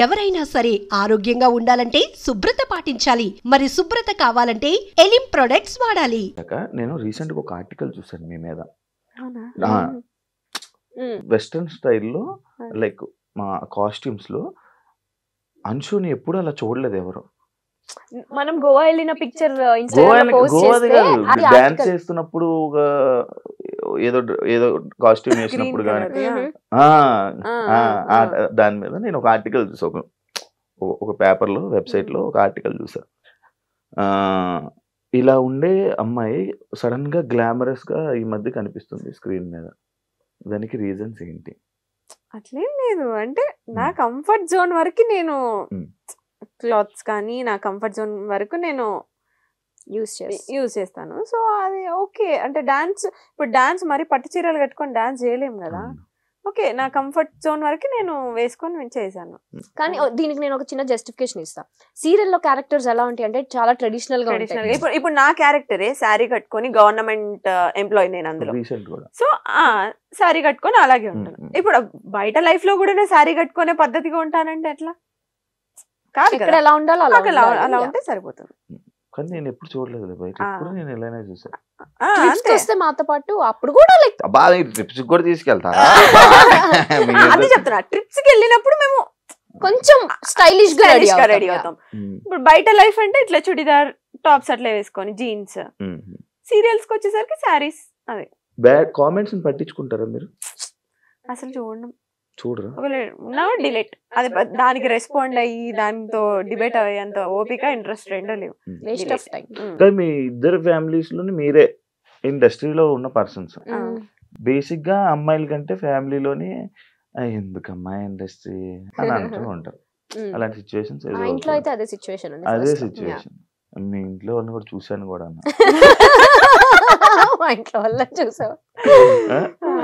ఎవరైనా సరే ఆరోగ్యంగా ఉండాలంటే శుభ్రత పాటించాలి. మరి శుభ్రత కావాలంటే ఎలిం ప్రొడక్ట్స్ వాడాలి. నేను రీసెంట్ గా ఒక ఆర్టికల్ చూసాను మీ మీద. అవునా? వెస్టర్న్ స్టైల్లో లైక్ మా కాస్ట్యూమ్స్ లో అంశుని ఎప్పుడు అలా చూడలేదు ఎవరు. మనం గోవా వెళ్ళిన పిక్చర్ డాన్స్ చేస్తున్నప్పుడు ఏదో ఏదో కాస్ట్యూమ్ వేసినప్పుడు కానీ దాని మీద నేను ఒక ఆర్టికల్ చూసా, ఒక పేపర్ లో వెబ్సైట్ లో ఒక ఆర్టికల్ చూసా. ఇలా ఉండే అమ్మాయి సడన్ గా గ్లామరస్ గా ఈ మధ్య కనిపిస్తుంది స్క్రీన్ మీద. దానికి రీజన్స్ ఏంటి? అట్లేం లేదు, అంటే నా కంఫర్ట్ జోన్ వరకు నేను క్లాత్స్ కానీ నా కంఫర్ట్ జోన్ వరకు నేను యూజ్ చేస్తాను. సో అది ఓకే. అంటే ఇప్పుడు డాన్స్ మరి పట్టు చీరలు కట్టుకొని డాన్స్ చేయలేము కదా. ఓకే, నా కంఫర్ట్ జోన్ వరకు నేను వేసుకొని చేశాను. కానీ దీనికి నేను ఒక చిన్న జస్టిఫికేషన్ ఇస్తాను. సీరియల్లో క్యారెక్టర్స్ ఎలా ఉంటాయి అంటే చాలా ట్రెడిషనల్ గా ఉంటాయి. ఇప్పుడు నా క్యారెక్టరే శారీ కట్టుకొని గవర్నమెంట్ ఎంప్లాయీ నేను అందులో. సో శారీ కట్టుకొని అలాగే ఉంటాను. ఇప్పుడు బయట లైఫ్ లో కూడా నేను శారీ కట్టుకునే పద్ధతిగా ఉంటానంటే ఎట్లా కాదు. ఇక్కడ ఎలా ఉండాలో అలా ఉంటే సరిపోతుంది. కానీ నేను ఎప్పుడు చూడలేదు బయట, ఎప్పుడు నేను ఎలానే చూసాను. వస్తే మాతో పాటు అప్పుడు కూడా లైక్ బాగా ట్రిప్స్ కూడా తీసుకెళ్తారా? అదే చెప్తున్నా, ట్రిప్స్ కి వెళ్ళినప్పుడు మేము కొంచెం స్టైలిష్ గా రెడీ అవుతాం. ఇప్పుడు బయట లైఫ్ అంటే ఇట్లా చుడిదార్ టాప్స్ అట్లా వేసుకొని జీన్స్. సీరియల్స్ కి వచ్చేసరికి శారీస్. అదే బ్యాడ్ కామెంట్స్ పట్టించుకుంటారా మీరు? అసలు చూడరా? డిలీట్. అది దానికి రెస్పాండ్ అయ్యి దాంతో డిబేట్ అయ్యేంత ఓపిక ఇంట్రెస్ట్ రెండో లేవు. మీ ఇద్దరు ఫ్యామిలీస్ లోని మీరే ఇండస్ట్రీలో ఉన్న పర్సన్స్. బేసిక్ గా అమ్మాయిల కంటే ఫ్యామిలీలోని ఎందుకమ్మా ఇండస్ట్రీ అని అంటూ ఉంటారు. అలాంటి సిచ్యువేషన్స్ అదే సిచ్యువేషన్. మీ ఇంట్లో వాళ్ళని కూడా చూసాను కూడా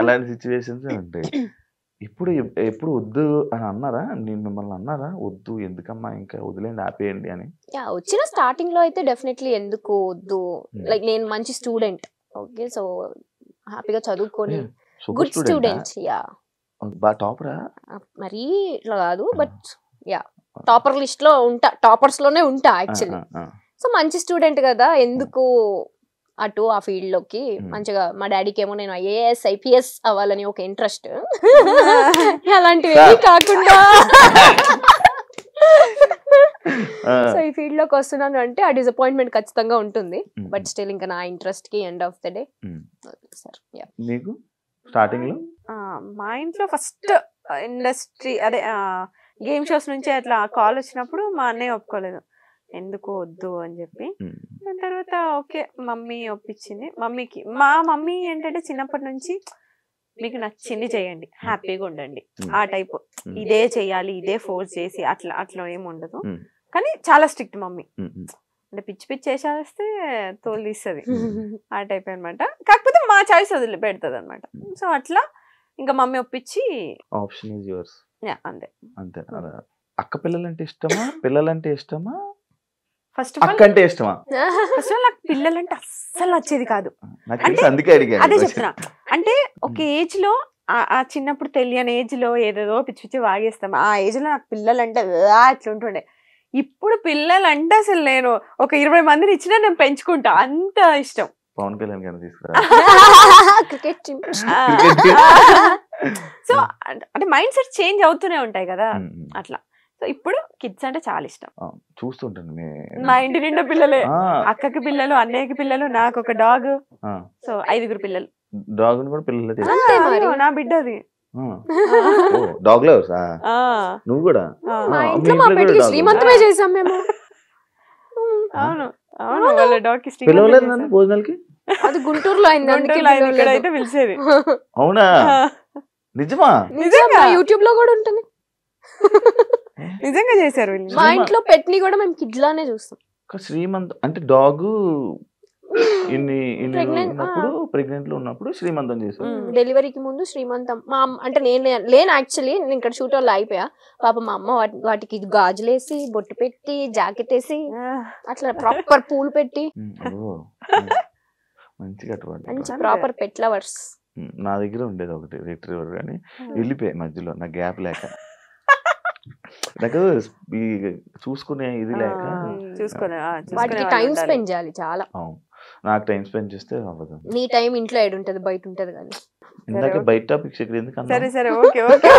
అలాంటి సిచ్యువేషన్స్ ఉంటాయి. ఎప్పుడు వద్దు అని అన్నారా? నేను మిమ్మల్ని అన్నారా వద్దు ఎందుకమ్మా ఇంకా వదిలేండి ఆపేయండి అని? వచ్చిన స్టార్టింగ్ లో అయితే డెఫినెట్లీ ఎందుకు వద్దు, లైక్ నేను మంచి స్టూడెంట్, ఓకే, సో హ్యాపీగా చదువుకొని గుడ్ స్టూడెంట్. యా, టాపరా మరీ ఇట్లా కాదు, బట్ యా టాపర్ లిస్ట్ లో ఉంటా, టాపర్స్ లోనే ఉంటా యాక్చువల్లీ. సో మంచి స్టూడెంట్ కదా, ఎందుకు అటు ఆ ఫీల్డ్ లోకి. మంచిగా మా డాడీకి ఏమో నేను ఐఏఎస్ ఐపీఎస్ అవ్వాలని ఒక ఇంట్రెస్ట్, అలాంటివి కాకుండా సో ఈ ఫీల్డ్ లోకి వస్తున్నాను అంటే ఆ డిసప్పాయింట్మెంట్ ఖచ్చితంగా ఉంటుంది. బట్ స్టిల్ ఇంకా నా ఇంట్రెస్ట్ కి ఎండ్ ఆఫ్ ద డే. మీకు స్టార్టింగ్ లో మా ఇంట్లో ఫస్ట్ ఇండస్ట్రీ అదే గేమ్ షోస్ నుంచి అట్లా కాల్ వచ్చినప్పుడు మా అన్నయ్య ఒప్పుకోలేదు, ఎందుకు వద్దు అని చెప్పి. దాని తర్వాత ఓకే మమ్మీ ఒప్పించింది. మా మమ్మీ ఏంటంటే చిన్నప్పటి నుంచి మీకు నచ్చింది చేయండి, హ్యాపీగా ఉండండి ఆ టైప్, ఇదే చెయ్యాలి ఇదే ఫోర్స్ చేసి అట్లా ఏమి ఉండదు. కానీ చాలా స్ట్రిక్ట్ మమ్మీ, అంటే పిచ్చి చేసేస్తే తోలు తీస్తుంది ఆ టైప్ అనమాట. కాకపోతే మా చాయిస్ వదిలి పెడుతుంది అనమాట. సో అట్లా ఇంకా మమ్మీ ఒప్పించి ఆప్షన్ ఇస్ యువర్స్. అంతే అంతే. అక్క పిల్లలంటే ఇష్టమా పిల్లలంటే ఇష్టమా? ఫస్ట్ అంటే ఇష్టమా? ఫస్ట్ ఆఫ్ ఆల్ నాకు పిల్లలంటే అస్సలు నచ్చేది కాదు. అదే చెప్తున్నా, అంటే ఒక ఏజ్ లో ఆ చిన్నప్పుడు తెలియని ఏజ్ లో ఏదేదో పిచ్చి పిచ్చి వాగేస్తాం. ఆ ఏజ్ లో నాకు పిల్లలంటే అట్లా ఉంటుండే. ఇప్పుడు పిల్లలంటే అసలు నేను ఒక 20 మందిని ఇచ్చినా నేను పెంచుకుంటా, అంత ఇష్టం. పవన్ కళ్యాణ్ గారిని తీసుకురా. సో అంటే మైండ్ సెట్ చేంజ్ అవుతూనే ఉంటాయి కదా అట్లా. సో ఇప్పుడు కిడ్స్ అంటే చాలా ఇష్టం. చూస్తుంటాను మా ఇంటి నిండా పిల్లలే, అక్కకి పిల్లలు, అన్నయ్యకి పిల్లలు, నాకు ఒక డాగ్. సో 5 పిల్లలు. డాగ్ కూడా పిల్లలు? నా బిడ్డ అది. డాగ్ లవర్స్ నువ్వు కూడా? మా ఇంట్లో మా బిడ్డకి శ్రీమంతమే చేసాం మేము. అవును అవును, వాళ్ళ డాగ్ కి పిలవలేదు నన్ను భోజనాలకి. అది గుంటూరులో అయింది, ఇక్కడైతే పిలిచేది. అవునా? నిజమా? నిజంగా యూట్యూబ్ లో కూడా ఉంటుంది. నిజంగా చేశారు. మా ఇంట్లో పెట్ ని కూడా మేము కిడ్ లానే చూస్తాం. శ్రీమంత్ అంటే డాగ్ ప్రెగ్నెంట్ లో ఉన్నప్పుడు శ్రీమంతం చేశారు. డెలివరీకి ముందు శ్రీమంతం. మా అంటే నేను లేను యాక్చువల్లీ, నేను ఇక్కడ షూట్ వాళ్ళు అయిపోయా. పాప మా అమ్మ వాటికి గాజులేసి బొట్టు పెట్టి జాకెట్ వేసి అట్లా ప్రాపర్ పూలు పెట్టి మంచి ప్రాపర్ పెట్ లవర్స్. నా దగ్గర ఉండేది ఒకటి రిట్రీవర్, కానీ వెళ్ళిపోయాయి మధ్యలో నా గ్యాప్ లేక. నాకు ఈ చూసుకునే ఇది లేక వాటికి టైం స్పెండ్ చేయాలి చాలా. అవును, నాకు టైం స్పెండ్ చేస్తే అవ్వదు. నీ టైం ఇంట్లో ఏడు ఉంటది, బయట ఉంటది కానీ. ఇందాక బయట టాపిక్స్ ఇక్కడ ఎందుకు సరే సరే ఓకే ఓకే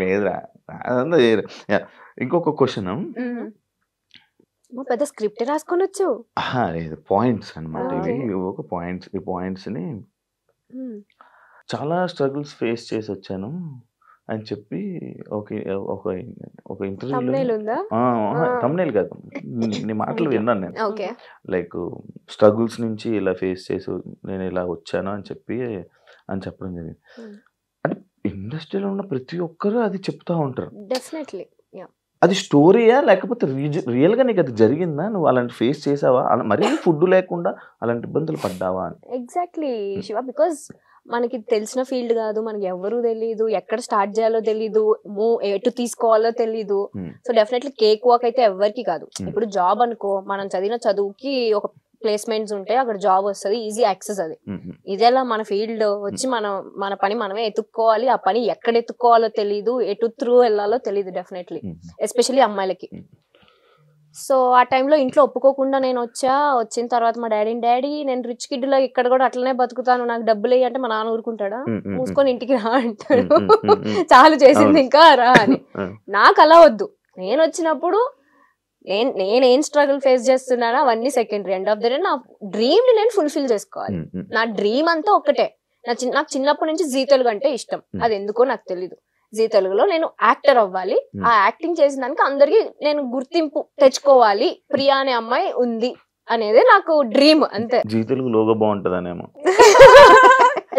లేదురా. ఇంకొక క్వశ్చన్, పెద్ద స్క్రిప్ట్ రాసుకొనొచ్చు. లేదు పాయింట్స్ అనమాట ఇవి. ఒక పాయింట్స్, ఈ పాయింట్స్ ని చాలా స్ట్రగుల్స్ ఫేస్ చేసి వచ్చాను అని చెప్పి ఒక ఇంటర్వ్యూలో, తమ్నేల్ కాదు, నీ మాటలు విన్నాను నేను. లైక్ స్ట్రగుల్స్ నుంచి ఇలా ఫేస్ చేసి నేను ఇలా వచ్చాను అని చెప్పడం జరిగింది. అంటే ఇండస్ట్రీలో ఉన్న ప్రతి ఒక్కరు అది చెప్తా ఉంటారు. డెఫినెట్లీ. అది స్టోరీయా లేకపోతే రియల్ గా నీకు అది జరిగిందా? నువ్వు అలాంటి ఫేస్ చేసావా? మరీ ఫుడ్ లేకుండా అలాంటి ఇబ్బందులు పడ్డావా అని? ఎగ్జాక్ట్లీ శివ, బికాస్ మనకి తెలిసిన ఫీల్డ్ కాదు, మనకి ఎవరు తెలీదు, ఎక్కడ స్టార్ట్ చేయాలో తెలీదు, ఎటు తీసుకోవాలో తెలీదు. సో డెఫినెట్లీ కేక్ వాక్ అయితే ఎవరికి కాదు. ఇప్పుడు జాబ్ అనుకో, మనం చదివిన చదువుకి ఒక ప్లేస్మెంట్స్ ఉంటాయి, అక్కడ జాబ్ వస్తుంది, ఈజీ యాక్సెస్. అది ఇదేలా మన ఫీల్డ్ వచ్చి మన పని మనమే ఎత్తుక్కోవాలి. ఆ పని ఎక్కడ ఎత్తుక్కోవాలో తెలీదు, ఎటు త్రూ వెళ్ళాలో తెలీదు డెఫినెట్లీ, ఎస్పెషల్లీ అమ్మాయిలకి. సో ఆ టైంలో ఇంట్లో ఒప్పుకోకుండా నేను వచ్చిన తర్వాత మా డాడీ నేను రిచ్ కిడ్ లో ఇక్కడ కూడా అట్లనే బతుకుతాను, నాకు డబ్బులు అంటే మా నాన్న ఊరుకుంటాడా? మూసుకొని ఇంటికి రా అంటాడు, చాలు చేసింది ఇంకా రా అని. నాకు అలా వద్దు. నేను వచ్చినప్పుడు నేనేం స్ట్రగుల్ ఫేస్ చేస్తున్నానో అవన్నీ secondary. End of the day నా డ్రీమ్ ని నేను ఫుల్ఫిల్ చేసుకోవాలి. నా డ్రీమ్ అంతా ఒక్కటే. నాకు చిన్నప్పటి నుంచి జీ తెలుగు అంటే ఇష్టం, అది ఎందుకో నాకు తెలీదు. జీ తెలుగులో నేను యాక్టర్ అవ్వాలి, ఆ యాక్టింగ్ చేసిన దానికి అందరికి నేను గుర్తింపు తెచ్చుకోవాలి, ప్రియా అనే అమ్మాయి ఉంది అనేది నాకు డ్రీమ్, అంతే. జీ తెలుగు లోగో బాగుంటదనేమో.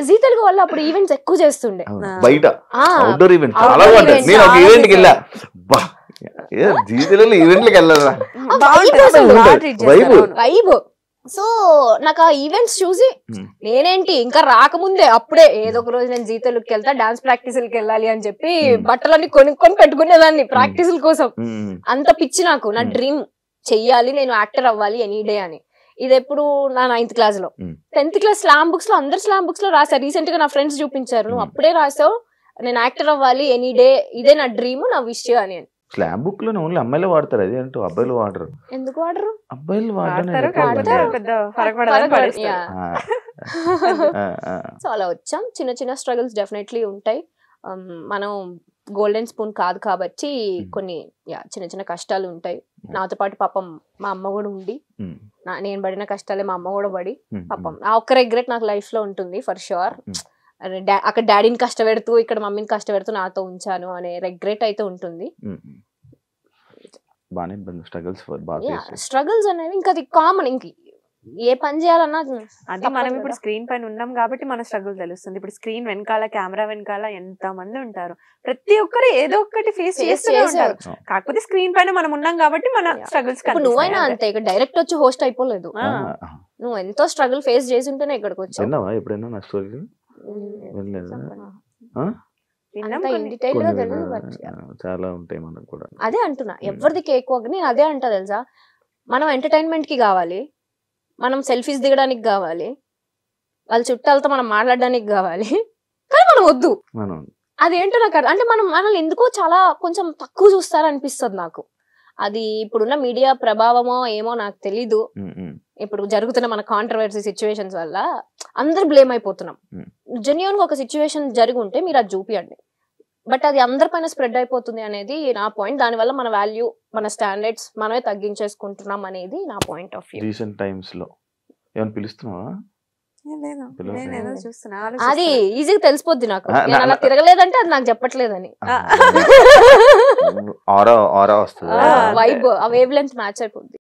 జీ తెలుగు వల్ల అప్పుడు ఈవెంట్స్ ఎక్కువ చేస్తుండే, బయట అవుట్డోర్ ఈవెంట్ చాలా బాగుంటాయి. నేను ఒక ఈవెంట్ కి వెళ్ళా, జీ తెలుగు ఈవెంట్లకి వెళ్ళారా, వైబ్. సో నాకు ఆ ఈవెంట్స్ చూసి నేనేంటి ఇంకా రాకముందే అప్పుడే ఏదో ఒక రోజు నేను జీ తెలుగుకి వెళ్తా, డాన్స్ ప్రాక్టీసులకి వెళ్ళాలి అని చెప్పి బట్టలన్నీ కొనుక్కొని పెట్టుకునేదాన్ని ప్రాక్టీసుల కోసం. అంత పిచ్చి నాకు. నా డ్రీమ్ చెయ్యాలి, నేను యాక్టర్ అవ్వాలి ఎనీ డే అని. ఇది ఎప్పుడు నా 9th క్లాస్ లో. 10th క్లాస్ స్లామ్ బుక్స్ లో, అందరు స్లామ్ బుక్స్ లో రాశారు. రీసెంట్ గా నా ఫ్రెండ్స్ చూపించారు, నువ్వు అప్పుడే రాసావు నేను యాక్టర్ అవ్వాలి ఎనీ డే, ఇదే నా డ్రీమ్, నా విష్ అని. స్లామ్ బుక్ లో ఓన్లీ అమ్మాయిలు వాడతారు, అది ఏంటో అబ్బాయిలు వాడరు. ఎందుకు వాడరు? అబ్బాయిలు సో అలా వచ్చాం. చిన్న చిన్న స్ట్రగుల్స్ డెఫినెట్లీ ఉంటాయి. మనం గోల్డెన్ స్పూన్ కాదు కాబట్టి కొన్ని చిన్న చిన్న కష్టాలు ఉంటాయి. నాతో పాటు పాపం మా అమ్మ కూడా ఉండి, నేను పడిన కష్టాలే మా అమ్మ కూడా పడి, పాపం ఆ ఒక్క రిగ్రెట్ నాకు లైఫ్ లో ఉంటుంది ఫర్ షూర్. అక్కడ డాడీని కష్టపెడుతూ ఇక్కడ మమ్మీని కష్టపెడుతూ నాతో ఉంచాను అనే రిగ్రెట్ అయితే ఉంటుంది. స్ట్రగుల్స్ అనేవి ఇంకా అది కామన్. ఇంక ఏ పని చేయాలన్నా అది మనం ఇప్పుడు స్క్రీన్ పైన ఉన్నాం కాబట్టి మన స్ట్రగుల్ తెలుస్తుంది. ఇప్పుడు స్క్రీన్ వెనకాల, కెమెరా వెనకాల ఎంత మంది ఉంటారు, ప్రతి ఒక్కరు ఏదో ఒకటి ఫేస్ చేస్తూనే ఉంటారు. కాకపోతే స్క్రీన్ పైన మనం ఉన్నాం కాబట్టి మన స్ట్రగుల్స్. నువ్వైనా అంతే, ఇక్కడ డైరెక్ట్ వచ్చి హోస్ట్ అయిపోలేదు. నువ్వు ఎంతో స్ట్రగుల్ ఫేస్ చేసి ఉంటేనే ఇక్కడికి వచ్చావు. ఎప్పుడైనా నా స్టోరీ చాలా ఉంటాయి మనకు కూడా. అదే అంటున్నా, ఎవరిది కేక్ వాక్. నేను అదే అంటా తెలుసా, మనం ఎంటర్టైన్మెంట్ కి కావాలి, మనం సెల్ఫీస్ దిగడానికి కావాలి, వాళ్ళ చుట్టాలతో మనం మాట్లాడడానికి కావాలి, కానీ మనం వద్దు. అదేంటో నాకు అంటే మనల్ని ఎందుకో చాలా కొంచెం తక్కువ చూస్తారనిపిస్తుంది నాకు. అది ఇప్పుడున్న మీడియా ప్రభావమో ఏమో నాకు తెలీదు. ఇప్పుడు జరుగుతున్న మన కాంట్రవర్సీ సిచ్యువేషన్స్ వల్ల అందరు బ్లేమ్ అయిపోతున్నాం. జెన్యూన్ గా ఒక సిచ్యువేషన్ జరిగి ఉంటే మీరు అది చూపియండి, బట్ అది అందరిపైన స్ప్రెడ్ అయిపోతుంది అనేది నా పాయింట్. దానివల్ల మన వాల్యూ, మన స్టాండర్డ్స్ మనమే తగ్గించేసుకుంటున్నాం అనేది నా point of view. Recent times లో ఏమైనా పిలుస్తున్నావా? అది ఈజీగా తెలిసిపోద్ది నాకు. నేను అలా తిరగలేదంటే అది నాకు చెప్పట్లేదని. ఆరా వస్తుంది, వైబ్, ఆ వేవ్ లెంత్ మ్యాచ్ అయిపోద్ది.